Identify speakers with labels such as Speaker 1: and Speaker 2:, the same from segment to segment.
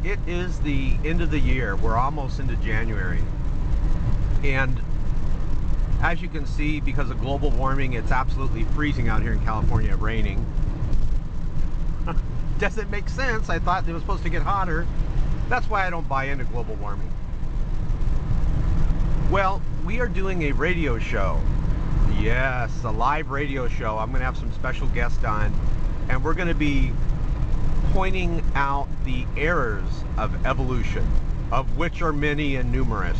Speaker 1: It is the end of the year. We're almost into January. And as you can see, because of global warming, it's absolutely freezing out here in California, raining. Doesn't make sense. I thought it was supposed to get hotter. That's why I don't buy into global warming. Well, we are doing a radio show. Yes, a live radio show. I'm going to have some special guests on, and we're going to be pointing out the errors of evolution, of which are many and numerous.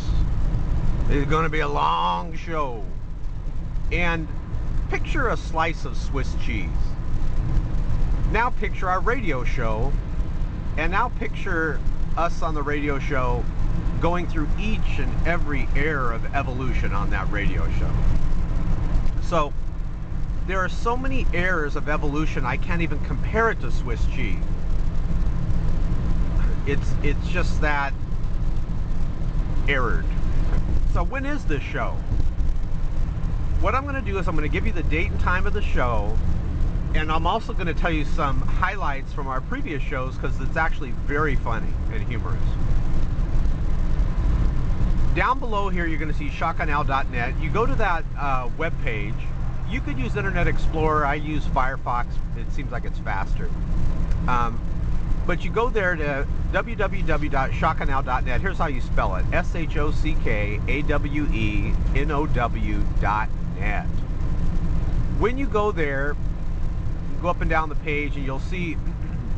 Speaker 1: It's going to be a long show. And picture a slice of Swiss cheese. Now picture our radio show, and now picture us on the radio show going through each and every error of evolution on that radio show. So there are so many errors of evolution, I can't even compare it to Swiss cheese. It's just that errored. So when is this show? What I'm going to do is I'm going to give you the date and time of the show, and I'm also going to tell you some highlights from our previous shows because it's actually very funny and humorous. Down below here you're going to see shotgunowl.net. You go to that web page. You could use Internet Explorer. I use Firefox. It seems like it's faster. But you go there to www.shotgunowl.net. Here's how you spell it. SHOCKAWENOW.net. When you go there, you go up and down the page and you'll see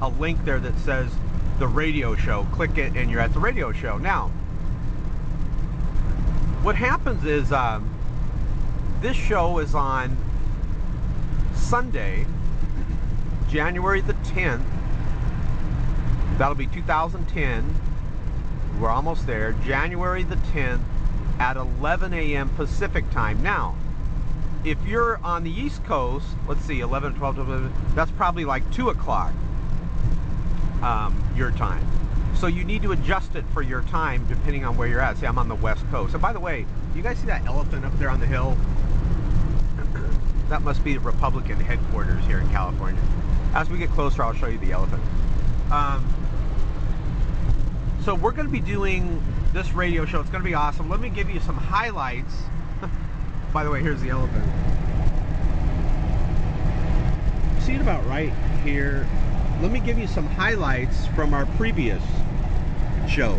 Speaker 1: a link there that says the radio show. Click it and you're at the radio show. Now, what happens is this show is on Sunday, January the 10th. That'll be 2010. We're almost there. January the 10th at 11 a.m. Pacific time. Now, if you're on the East Coast, let's see, 11, 12, 12, that's probably like 2 o'clock your time. So you need to adjust it for your time depending on where you're at. See, I'm on the West Coast. And by the way, you guys see that elephant up there on the hill? That must be the Republican headquarters here in California. As we get closer, I'll show you the elephant. So we're going to be doing this radio show. It's going to be awesome. Let me give you some highlights. By the way, here's the elephant. See it about right here. Let me give you some highlights from our previous show.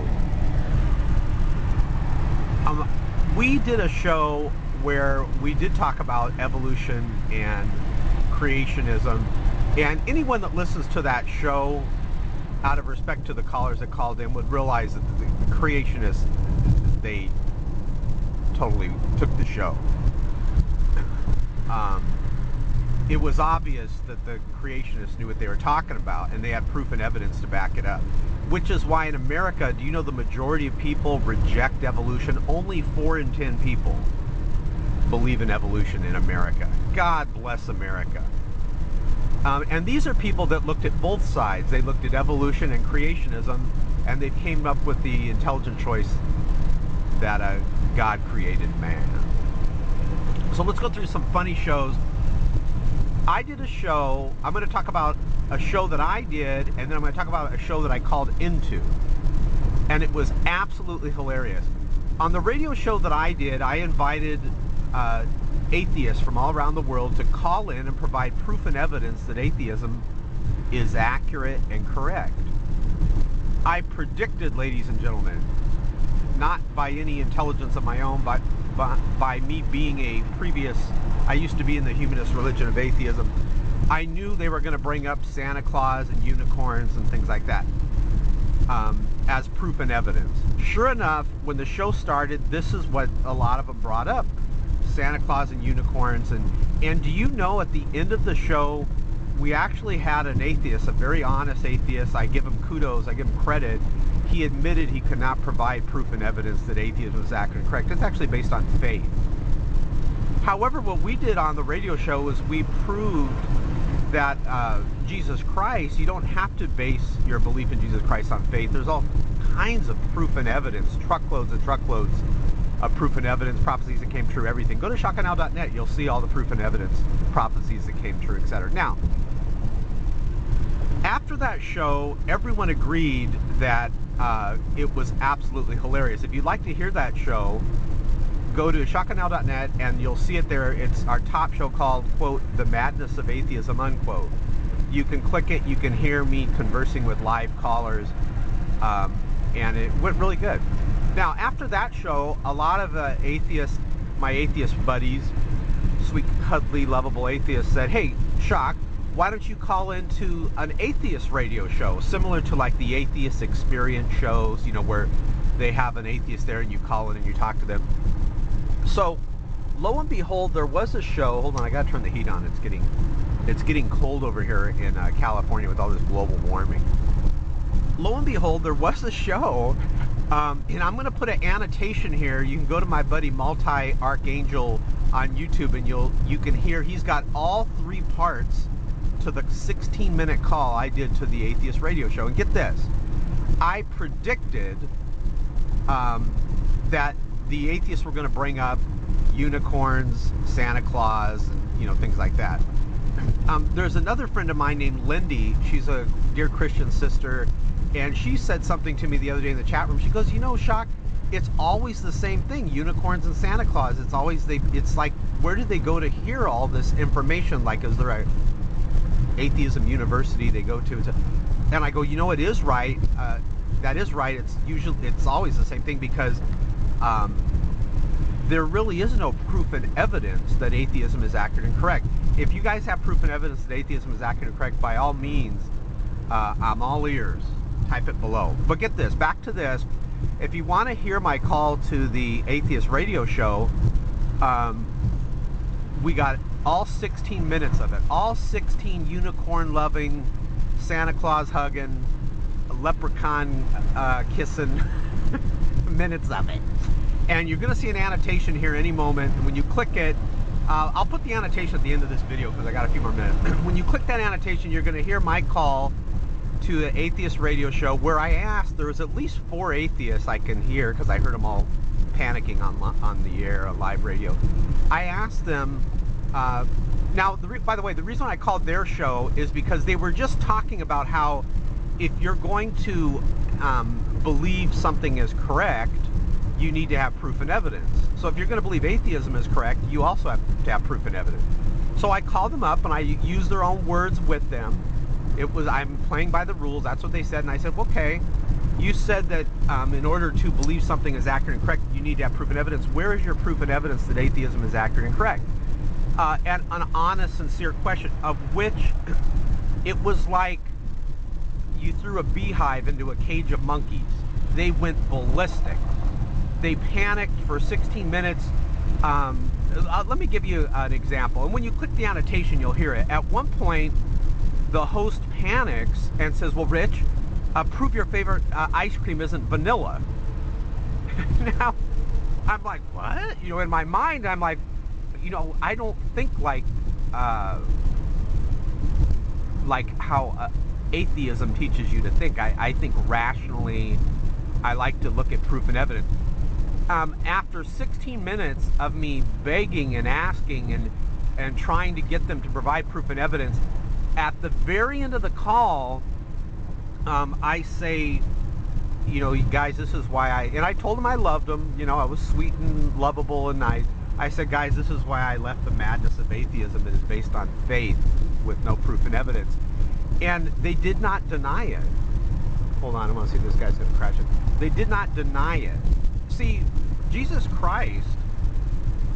Speaker 1: We did a show where we did talk about evolution and creationism, and anyone that listens to that show, out of respect to the callers that called in, would realize that the creationists, they totally took the show. It was obvious that the creationists knew what they were talking about, and they had proof and evidence to back it up. Which is why in America, do you know the majority of people reject evolution? Only 4 in 10 people believe in evolution in America. God bless America. And these are people that looked at both sides. They looked at evolution and creationism, and they came up with the intelligent choice that God created man. So let's go through some funny shows. I did a show. I'm going to talk about a show that I did, and then I'm going to talk about a show that I called into. And it was absolutely hilarious. On the radio show that I did, I invited atheists from all around the world to call in and provide proof and evidence that atheism is accurate and correct. I predicted, ladies and gentlemen, not by any intelligence of my own, but by me being a previous, I used to be in the humanist religion of atheism. I knew they were going to bring up Santa Claus and unicorns and things like that as proof and evidence. Sure enough, when the show started, this is what a lot of them brought up. Santa Claus and unicorns. And do you know, at the end of the show, we actually had an atheist, a very honest atheist. I give him kudos, I give him credit. He admitted he could not provide proof and evidence that atheism was accurate and correct. It's actually based on faith. However, what we did on the radio show is we proved that Jesus Christ, you don't have to base your belief in Jesus Christ on faith. There's all kinds of proof and evidence, truckloads and truckloads of proof and evidence, prophecies that came true, everything. Go to shotgunowl.net. You'll see all the proof and evidence, prophecies that came true, etc. Now, after that show, everyone agreed that it was absolutely hilarious. If you'd like to hear that show, go to shotgunnow.net and you'll see it there. It's our top show called, quote, The Madness of Atheism, unquote. You can click it. You can hear me conversing with live callers, and it went really good. Now, after that show, a lot of my atheist buddies, sweet, cuddly, lovable atheists, said, hey, Shock, why don't you call into an atheist radio show, similar to like the Atheist Experience shows, you know, where they have an atheist there and you call in and you talk to them. So, lo and behold, there was a show. Hold on, I gotta turn the heat on. It's getting cold over here in California with all this global warming. Lo and behold, there was a show, and I'm gonna put an annotation here. You can go to my buddy Multi Archangel on YouTube, and you can hear he's got all 3 parts to the 16-minute call I did to the Atheist Radio Show. And get this, I predicted that the atheists were going to bring up unicorns, Santa Claus, and things like that. There's another friend of mine named Lindy. She's a dear Christian sister, and she said something to me the other day in the chat room. She goes, Shock, it's always the same thing, unicorns and Santa Claus. It's always it's like, where did they go to hear all this information? Like, is there a atheism university they go to? And I go, it is right. That is right. It's always the same thing, because there really is no proof and evidence that atheism is accurate and correct. If you guys have proof and evidence that atheism is accurate and correct, by all means, I'm all ears. Type it below. But get this, back to this. If you want to hear my call to the Atheist Radio Show, we got all 16 minutes of it. All 16 unicorn-loving, Santa Claus hugging, leprechaun kissing minutes of it. And you're going to see an annotation here any moment. When you click it, I'll put the annotation at the end of this video because I got a few more minutes. When you click that annotation, you're going to hear my call to the Atheist Radio Show, where I asked, there was at least 4 atheists I can hear, because I heard them all panicking on the air, live radio. I asked them, now, by the way, the reason I called their show is because they were just talking about how if you're going to believe something is correct, you need to have proof and evidence. So if you're going to believe atheism is correct, you also have to have proof and evidence. So I called them up and I used their own words with them. I'm playing by the rules. That's what they said. And I said, okay, you said that in order to believe something is accurate and correct, you need to have proof and evidence. Where is your proof and evidence that atheism is accurate and correct? And an honest, sincere question, of which it was like you threw a beehive into a cage of monkeys. They went ballistic. They panicked for 16 minutes. Let me give you an example. And when you click the annotation, you'll hear it. At one point, the host panics and says, well, Rich, prove your favorite ice cream isn't vanilla. Now, I'm like, what? In my mind, I'm like, I don't think like how atheism teaches you to think. I think rationally. I like to look at proof and evidence. After 16 minutes of me begging and asking and trying to get them to provide proof and evidence, at the very end of the call, I say, guys, this is why I told them I loved them. I was sweet and lovable and nice. I said, guys, this is why I left the madness of atheism that is based on faith with no proof and evidence. And they did not deny it. Hold on, I want to see if this guy's going to crash it. They did not deny it. See, Jesus Christ,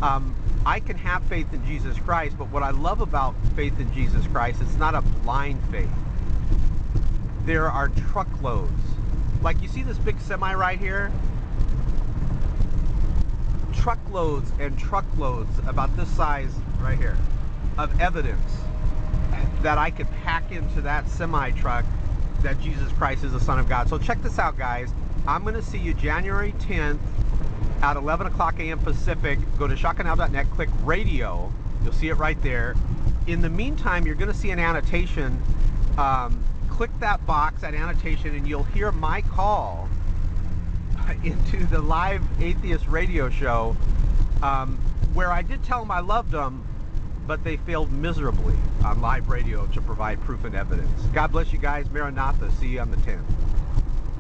Speaker 1: I can have faith in Jesus Christ, but what I love about faith in Jesus Christ, it's not a blind faith. There are truckloads. Like, you see this big semi right here? Truckloads and truckloads, about this size right here, of evidence that I could pack into that semi truck that Jesus Christ is the Son of God. So check this out, guys. I'm going to see you January 10th at 11 o'clock a.m. Pacific. Go to shotgunnow.net, click radio. You'll see it right there. In the meantime, you're going to see an annotation. Click that box, that annotation, and you'll hear my call into the live atheist radio show, where I did tell them I loved them, but they failed miserably on live radio to provide proof and evidence. God bless you guys. Maranatha. See you on the 10th.